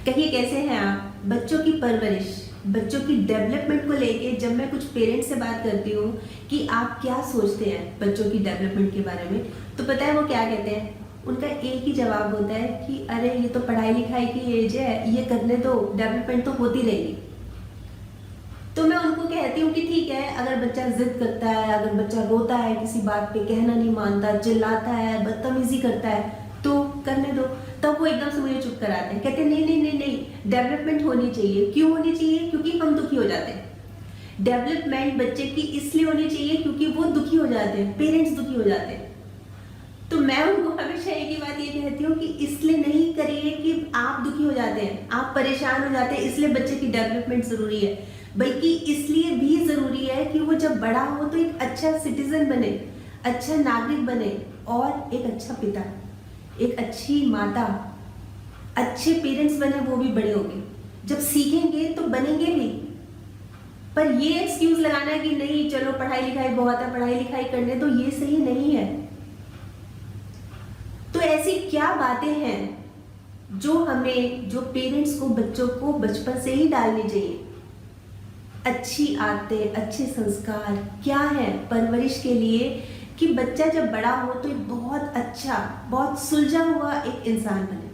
कहिए कैसे हैं आप? बच्चों की परवरिश, बच्चों की डेवलपमेंट को लेके जब मैं कुछ पेरेंट्स से बात करती हूँ कि आप क्या सोचते हैं बच्चों की डेवलपमेंट के बारे में, तो पता है वो क्या कहते हैं? उनका एक ही जवाब होता है कि अरे ये तो पढ़ाई लिखाई की एज है, ये करने दो, डेवलपमेंट तो होती रहेगी। तो मैं उनको कहती हूँ कि ठीक है, अगर बच्चा जिद करता है, अगर बच्चा रोता है, किसी बात पे कहना नहीं मानता, चिल्लाता है, बदतमीजी करता है, तो करने दो। तब वो एकदम से मुझे चुप कराते हैं, कहते हैं नहीं नहीं नहीं नहीं, डेवलपमेंट होनी चाहिए। क्यों होनी चाहिए? क्योंकि हम दुखी हो जाते हैं। डेवलपमेंट बच्चे की इसलिए होनी चाहिए क्योंकि वो दुखी हो जाते हैं, पेरेंट्स दुखी हो जाते हैं। तो मैं उनको हमेशा एक ही बात ये कहती हूँ कि इसलिए नहीं करिए कि आप दुखी हो जाते हैं, आप परेशान हो जाते हैं, इसलिए बच्चे की डेवलपमेंट जरूरी है, बल्कि इसलिए भी जरूरी है कि वो जब बड़ा हो तो एक अच्छा सिटीजन बने, अच्छा नागरिक बने और एक अच्छा पिता, एक अच्छी माता, अच्छे पेरेंट्स बने। वो भी बड़े होंगे, जब सीखेंगे तो बनेंगे भी। पर ये एक्सक्यूज लगाना है कि नहीं चलो पढ़ाई लिखाई बहुत है, पढ़ाई लिखाई करने तो, ये सही नहीं है। तो ऐसी क्या बातें हैं जो हमें, जो पेरेंट्स को बच्चों को बचपन से ही डालनी चाहिए? अच्छी आदतें, अच्छे संस्कार क्या है परवरिश के लिए कि बच्चा जब बड़ा हो तो एक बहुत अच्छा, बहुत सुलझा हुआ एक इंसान बने।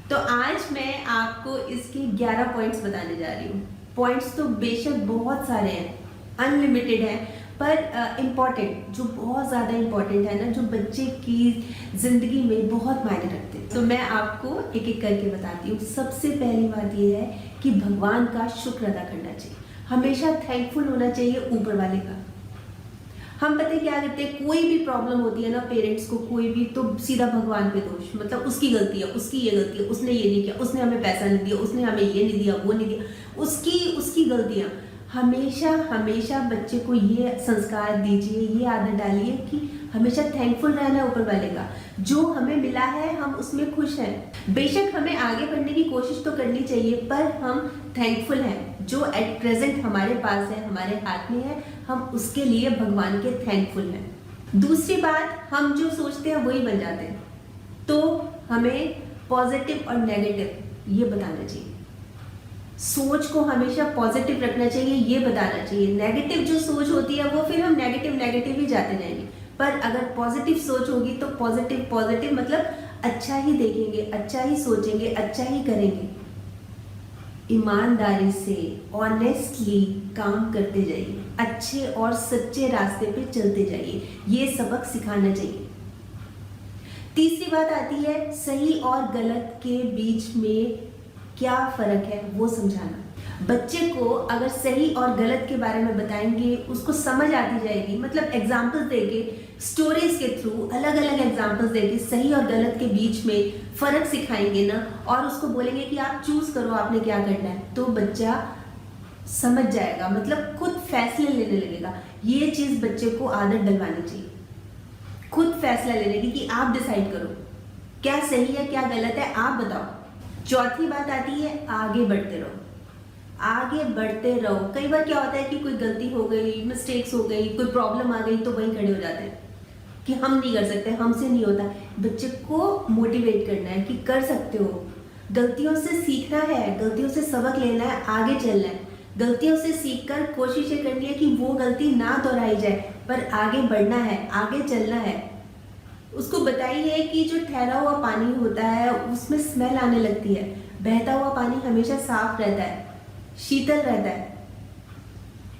तो आज मैं आपको इसके 11 पॉइंट्स बताने जा रही हूँ। पॉइंट्स तो बेशक बहुत सारे हैं, अनलिमिटेड हैं, पर इम्पॉर्टेंट, जो बहुत ज़्यादा इम्पॉर्टेंट है ना, जो बच्चे की ज़िंदगी में बहुत मायने रखते हैं, तो मैं आपको एक एक करके बताती हूँ। सबसे पहली बात ये है कि भगवान का शुक्र अदा करना चाहिए, हमेशा थैंकफुल होना चाहिए ऊपर वाले का। हम पता है क्या करते हैं, कोई भी प्रॉब्लम होती है ना पेरेंट्स को, कोई भी, तो सीधा भगवान पे दोष, मतलब उसकी गलती है, उसकी ये गलती है, उसने ये नहीं किया, उसने हमें पैसा नहीं दिया, उसने हमें ये नहीं दिया, वो नहीं दिया, उसकी गलतियाँ। हमेशा हमेशा बच्चे को ये संस्कार दीजिए, ये आदत डालिए कि हमेशा थैंकफुल रहना है ऊपर वाले का। जो हमें मिला है हम उसमें खुश हैं। बेशक हमें आगे बढ़ने की कोशिश तो करनी चाहिए, पर हम थैंकफुल हैं जो एट प्रेजेंट हमारे पास है, हमारे हाथ में है, हम उसके लिए भगवान के थैंकफुल हैं। दूसरी बात, हम जो सोचते हैं वही बन जाते हैं। तो हमें पॉजिटिव और नेगेटिव ये बताना चाहिए, सोच को हमेशा पॉजिटिव रखना चाहिए, ये बताना चाहिए। नेगेटिव जो सोच होती है वो फिर हम नेगेटिव ही जाते रहेंगे, पर अगर पॉजिटिव सोच होगी तो पॉजिटिव मतलब अच्छा ही देखेंगे, अच्छा ही सोचेंगे, अच्छा ही करेंगे। ईमानदारी से, ऑनेस्टली काम करते जाइए, अच्छे और सच्चे रास्ते पे चलते जाइए, ये सबक सिखाना चाहिए। तीसरी बात आती है सही और गलत के बीच में क्या फर्क है वो समझाना। बच्चे को अगर सही और गलत के बारे में बताएंगे, उसको समझ आती जाएगी, मतलब एग्जाम्पल्स देके, स्टोरीज के थ्रू, अलग अलग एग्जाम्पल्स देके सही और गलत के बीच में फर्क सिखाएंगे ना, और उसको बोलेंगे कि आप चूज करो आपने क्या करना है, तो बच्चा समझ जाएगा, मतलब खुद फैसले लेने लगेगा। ये चीज बच्चे को आदत डलवानी चाहिए, खुद फैसला लेने की कि आप डिसाइड करो क्या सही है क्या गलत है, आप बताओ। चौथी बात आती है आगे बढ़ते रहो, आगे बढ़ते रहो। कई बार क्या होता है कि कोई गलती हो गई, मिस्टेक्स हो गई, कोई प्रॉब्लम आ गई, तो वहीं खड़े हो जाते हैं कि हम नहीं कर सकते, हमसे नहीं होता। बच्चे को मोटिवेट करना है कि कर सकते हो, गलतियों से सीखना है, गलतियों से सबक लेना है, आगे चलना है। गलतियों से सीखकर कोशिश ये करनी है कि वो गलती ना दोहराई जाए, पर आगे बढ़ना है, आगे चलना है। उसको बताइए कि जो ठहरा हुआ पानी होता है उसमें स्मेल आने लगती है, बहता हुआ पानी हमेशा साफ रहता है, शीतल रहता है,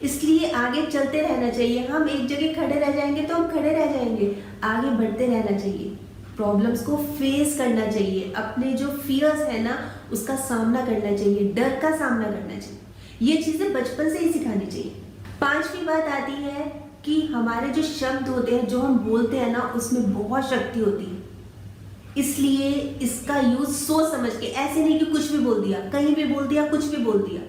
इसलिए आगे चलते रहना चाहिए। हम एक जगह खड़े रह जाएंगे तो हम खड़े रह जाएंगे, आगे बढ़ते रहना चाहिए, प्रॉब्लम्स को फेस करना चाहिए, अपने जो फियर्स है ना उसका सामना करना चाहिए, डर का सामना करना चाहिए। ये चीजें बचपन से ही सिखानी चाहिए। पांचवी बात आती है कि हमारे जो शब्द होते हैं, जो हम बोलते हैं ना, उसमें बहुत शक्ति होती है, इसलिए इसका यूज सोच समझ के, ऐसे नहीं कि कुछ भी बोल दिया, कहीं भी बोल दिया, कुछ भी बोल दिया,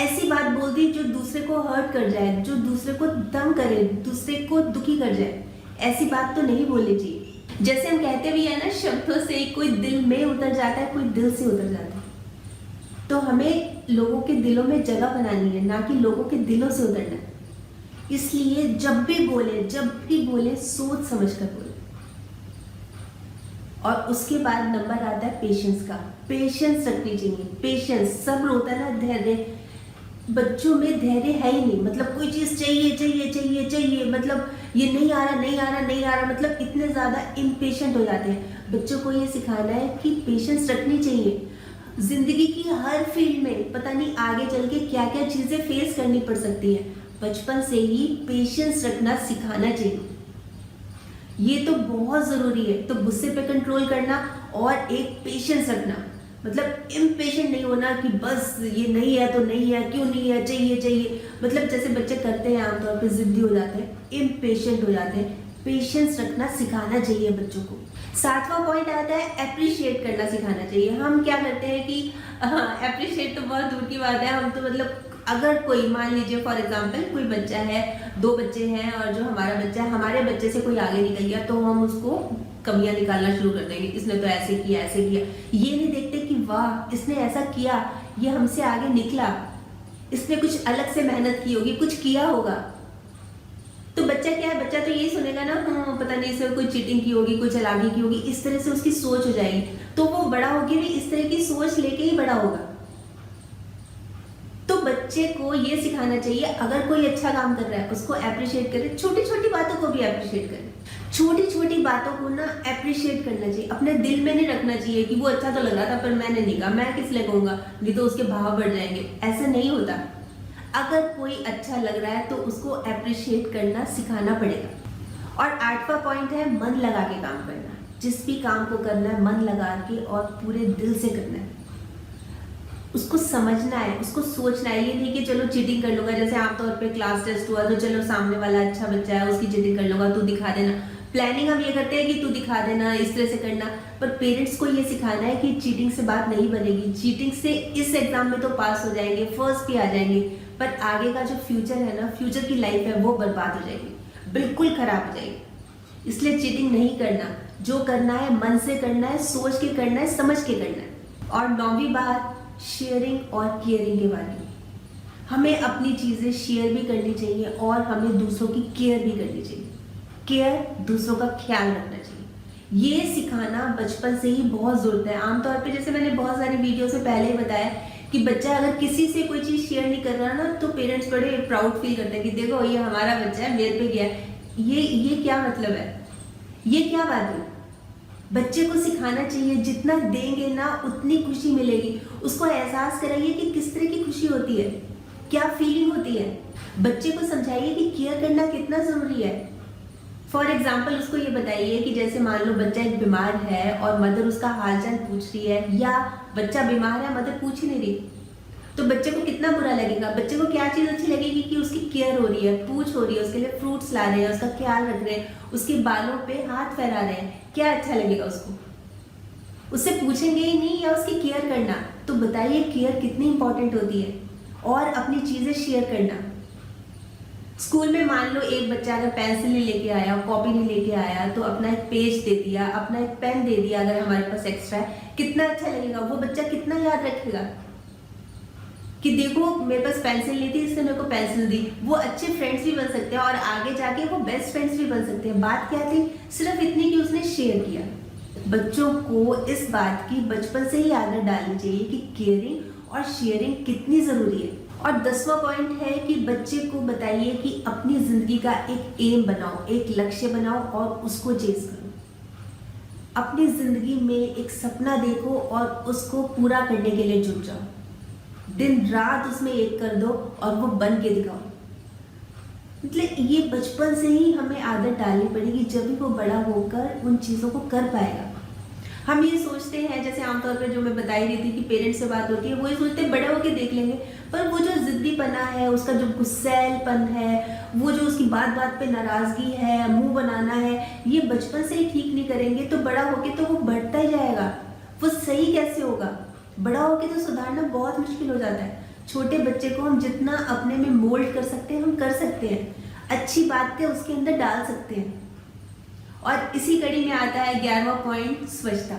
ऐसी बात बोल दी जो दूसरे को हर्ट कर जाए, जो दूसरे को तंग करे, दूसरे को दुखी कर जाए, ऐसी बात तो नहीं बोलनी चाहिए। जैसे हम कहते भी है ना, शब्दों से कोई दिल में उतर जाता है, कोई दिल से उतर जाता है। तो हमें लोगों के दिलों में जगह बनानी है, ना कि लोगों के दिलों से उतरना है। इसलिए जब भी बोले सोच समझ कर बोले। और उसके बाद नंबर आता है पेशेंस का। पेशेंस रखनी चाहिए, पेशेंस, सब्र होता है ना, धैर्य। बच्चों में धैर्य है ही नहीं, मतलब कोई चीज चाहिए चाहिए चाहिए चाहिए, मतलब ये नहीं आ रहा नहीं आ रहा नहीं आ रहा, मतलब इतने ज्यादा इम्पेशेंट हो जाते हैं। बच्चों को ये सिखाना है कि पेशेंस रखनी चाहिए। जिंदगी की हर फील्ड में पता नहीं आगे चल के क्या क्या चीजें फेस करनी पड़ सकती है, बचपन से ही पेशेंस रखना सिखाना चाहिए। ये तो बहुत जरूरी है। तो गुस्से पे कंट्रोल करना और एक पेशेंस रखना, मतलब इम्पेशेंट नहीं होना कि बस ये नहीं है तो नहीं है, क्यों नहीं है, चाहिए चाहिए, मतलब जैसे बच्चे करते हैं आमतौर पे, जिद्दी हो जाते हैं, इम्पेशेंट हो जाते हैं। पेशेंस रखना सिखाना चाहिए बच्चों को। 7वां पॉइंट आता है अप्रिशिएट करना सिखाना चाहिए। हम क्या करते हैं कि अप्रिशिएट तो बहुत दूर की बात है, हम तो मतलब अगर कोई मान लीजिए फॉर एग्जांपल कोई बच्चा है, 2 बच्चे हैं और जो हमारा बच्चा है, हमारे बच्चे से कोई आगे निकल गया तो हम उसको कमियां निकालना शुरू कर देंगे, इसने तो ऐसे किया ऐसे किया। ये नहीं देखते कि वाह इसने ऐसा किया, ये हमसे आगे निकला, इसने कुछ अलग से मेहनत की होगी, कुछ किया होगा। तो बच्चा क्या है, बच्चा तो यही सुनेगा ना, पता नहीं इसने कोई चीटिंग की होगी, कोई चालाकी की होगी, इस तरह से उसकी सोच हो जाएगी। तो वो बड़ा होकर भी इस तरह की सोच लेके ही बड़ा होगा। तो बच्चे को ये सिखाना चाहिए अगर कोई अच्छा काम कर रहा है उसको अप्रिशिएट करें, छोटी छोटी बातों को भी अप्रिशिएट करें। छोटी छोटी बातों को ना अप्रिशिएट करना चाहिए, अपने दिल में नहीं रखना चाहिए कि वो अच्छा तो लग रहा था पर मैंने नहीं कहा, मैं किस लिए कहूंगा, नहीं तो उसके भाव बढ़ जाएंगे। ऐसा नहीं होता। अगर कोई अच्छा लग रहा है तो उसको अप्रिशिएट करना सिखाना पड़ेगा। और 8वां पॉइंट है मन लगा के काम करना। जिस भी काम को करना है मन लगा के और पूरे दिल से करना है, उसको समझना है, उसको सोचना है। ये नहीं कि चलो चीटिंग कर लूंगा, जैसे आमतौर पे क्लास टेस्ट हुआ तो चलो सामने वाला अच्छा बच्चा है उसकी चीटिंग कर लूंगा, तू दिखा देना। प्लानिंग हम ये करते हैं कि तू दिखा देना, इस तरह से करना। पर पेरेंट्स को ये सिखाना है कि चीटिंग से बात नहीं बनेगी, चीटिंग से इस एग्जाम में तो पास हो जाएंगे, फर्स्ट पे आ जाएंगे, पर आगे का जो फ्यूचर है ना, फ्यूचर की लाइफ है वो बर्बाद हो जाएगी, बिल्कुल खराब हो जाएगी। इसलिए चीटिंग नहीं करना, जो करना है मन से करना है, सोच के करना है, समझ के करना है। और 9वीं बात शेयरिंग और केयरिंग के बारे में। हमें अपनी चीजें शेयर भी करनी चाहिए और हमें दूसरों की केयर भी करनी चाहिए। केयर, दूसरों का ख्याल रखना चाहिए। ये सिखाना बचपन से ही बहुत जरूरत है। आमतौर पे जैसे मैंने बहुत सारी वीडियो से पहले ही बताया कि बच्चा अगर किसी से कोई चीज शेयर नहीं कर रहा ना तो पेरेंट्स बड़े प्राउड फील करते हैं कि देखो ये हमारा बच्चा है, मेरे पे गया है। ये क्या मतलब है, ये क्या बात है। बच्चे को सिखाना चाहिए जितना देंगे ना उतनी खुशी मिलेगी। उसको एहसास कराइए कि किस तरह की खुशी होती है, क्या फीलिंग होती है। बच्चे को समझाइए कि केयर करना कितना जरूरी है। फॉर एग्जाम्पल उसको ये बताइए कि जैसे मान लो बच्चा एक बीमार है और मदर उसका हालचाल पूछ रही है, या बच्चा बीमार है मदर पूछ ही नहीं रही, तो बच्चे को कितना बुरा लगेगा। बच्चे को क्या चीज अच्छी लगेगी कि उसकी केयर हो रही है, पूछ हो रही है, उसके लिए फ्रूट्स ला रहे हैं, उसका ख्याल रख रहे हैं, उसके बालों पे हाथ फहरा रहे हैं, क्या अच्छा लगेगा उसको। उससे पूछेंगे ही नहीं या उसकी केयर करना। तो बताइए केयर कितनी इंपॉर्टेंट होती है। और अपनी चीजें शेयर करना। स्कूल में मान लो एक बच्चा अगर पेंसिल नहीं लेके आया, कॉपी नहीं लेके आया, तो अपना एक पेज दे दिया, अपना एक पेन दे दिया अगर हमारे पास एक्स्ट्रा है, कितना अच्छा लगेगा। वो बच्चा कितना याद रखेगा कि देखो मेरे पास पेंसिल नहीं थी इसने मेरे को पेंसिल दी। वो अच्छे फ्रेंड्स भी बन सकते हैं और आगे जाके वो बेस्ट फ्रेंड्स भी बन सकते हैं। बात क्या थी, सिर्फ इतनी कि उसने शेयर किया। बच्चों को इस बात की बचपन से ही आदत डालनी चाहिए कि केयरिंग और शेयरिंग कितनी जरूरी है। और 10वां पॉइंट है कि बच्चे को बताइए कि अपनी जिंदगी का एक एम बनाओ, एक लक्ष्य बनाओ और उसको चेज करो। अपनी जिंदगी में एक सपना देखो और उसको पूरा करने के लिए जुट जाओ। दिन रात उसमें एक कर दो और वो बन के दिखाओ। मतलब ये बचपन से ही हमें आदत डालनी पड़ेगी, जब भी वो बड़ा होकर उन चीज़ों को कर पाएगा। हम ये सोचते हैं, जैसे आमतौर पर जो मैं बता ही रही थी कि पेरेंट्स से बात होती है, वो ये सोचते हैं बड़े होके देख लेंगे, पर वो जो जिद्दीपना है, उसका जो गुस्सैलपन है, वो जो उसकी बात बात पे नाराजगी है, मुंह बनाना है, ये बचपन से ही ठीक नहीं करेंगे तो बड़ा होके तो वो बढ़ता ही जाएगा। वो सही कैसे होगा, बड़ा होके तो सुधारना बहुत मुश्किल हो जाता है। छोटे बच्चे को हम जितना अपने में मोल्ड कर सकते हैं हम कर सकते हैं, अच्छी बातें उसके अंदर डाल सकते हैं। और इसी कड़ी में आता है 11वां पॉइंट, स्वच्छता।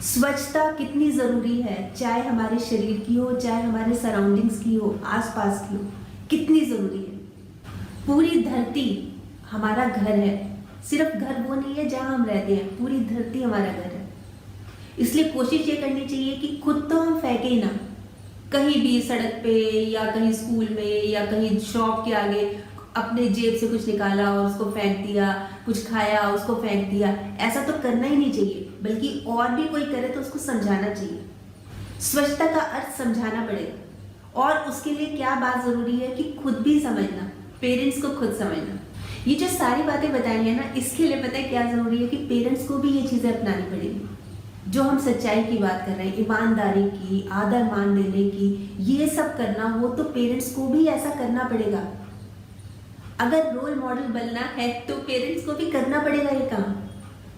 स्वच्छता कितनी जरूरी है, चाहे हमारे शरीर की हो, चाहे हमारे सराउंडिंग्स की हो, आसपास की हो, कितनी जरूरी है। पूरी धरती हमारा घर है, सिर्फ घर वो नहीं है जहां हम रहते हैं, पूरी धरती हमारा घर है। इसलिए कोशिश ये करनी चाहिए कि खुद तो हम फेंके ही ना, कहीं भी सड़क पे या कहीं स्कूल में या कहीं शॉप के आगे अपने जेब से कुछ निकाला और उसको फेंक दिया, कुछ खाया उसको फेंक दिया, ऐसा तो करना ही नहीं चाहिए। बल्कि और भी कोई करे तो उसको समझाना चाहिए। स्वच्छता का अर्थ समझाना पड़ेगा और उसके लिए क्या बात जरूरी है कि खुद भी समझना, पेरेंट्स को खुद समझना। ये जो सारी बातें बताई है ना, इसके लिए पता है क्या जरूरी है कि पेरेंट्स को भी ये चीजें अपनानी पड़ेगी। जो हम सच्चाई की बात कर रहे हैं, ईमानदारी की, आदर मान देने की, ये सब करना हो तो पेरेंट्स को भी ऐसा करना पड़ेगा। अगर रोल मॉडल बनना है तो पेरेंट्स को भी करना पड़ेगा ये काम,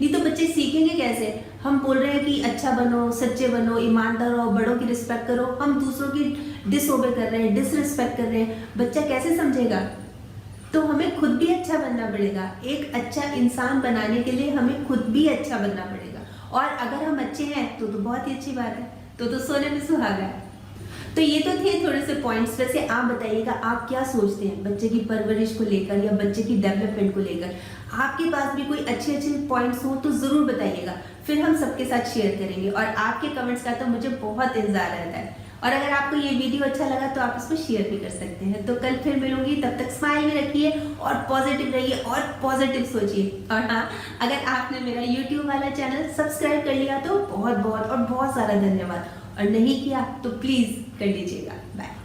नहीं तो बच्चे सीखेंगे कैसे। हम बोल रहे हैं कि अच्छा बनो, सच्चे बनो, ईमानदार रहो, बड़ों की रिस्पेक्ट करो, हम दूसरों की डिसओबे कर रहे हैं, डिसरिस्पेक्ट कर रहे हैं, बच्चा कैसे समझेगा। तो हमें खुद भी अच्छा बनना पड़ेगा। एक अच्छा इंसान बनाने के लिए हमें खुद भी अच्छा बनना पड़ेगा। और अगर हम अच्छे हैं तो बहुत ही अच्छी बात है, तो सोने में सुहागा है। तो ये तो थे थोड़े से पॉइंट्स। वैसे आप बताइएगा आप क्या सोचते हैं बच्चे की परवरिश को लेकर या बच्चे की डेवलपमेंट को लेकर। आपके पास भी कोई अच्छे अच्छे पॉइंट्स हो तो जरूर बताइएगा, फिर हम सबके साथ शेयर करेंगे। और आपके कमेंट्स का तो मुझे बहुत इंतजार रहता है। और अगर आपको ये वीडियो अच्छा लगा तो आप इसको शेयर भी कर सकते हैं। तो कल फिर मिलूंगी, तब तक स्माइल भी रखिए और पॉजिटिव रहिए और पॉजिटिव सोचिए। और हाँ, अगर आपने मेरा YouTube वाला चैनल सब्सक्राइब कर लिया तो बहुत बहुत और बहुत सारा धन्यवाद, और नहीं किया तो प्लीज कर लीजिएगा। बाय।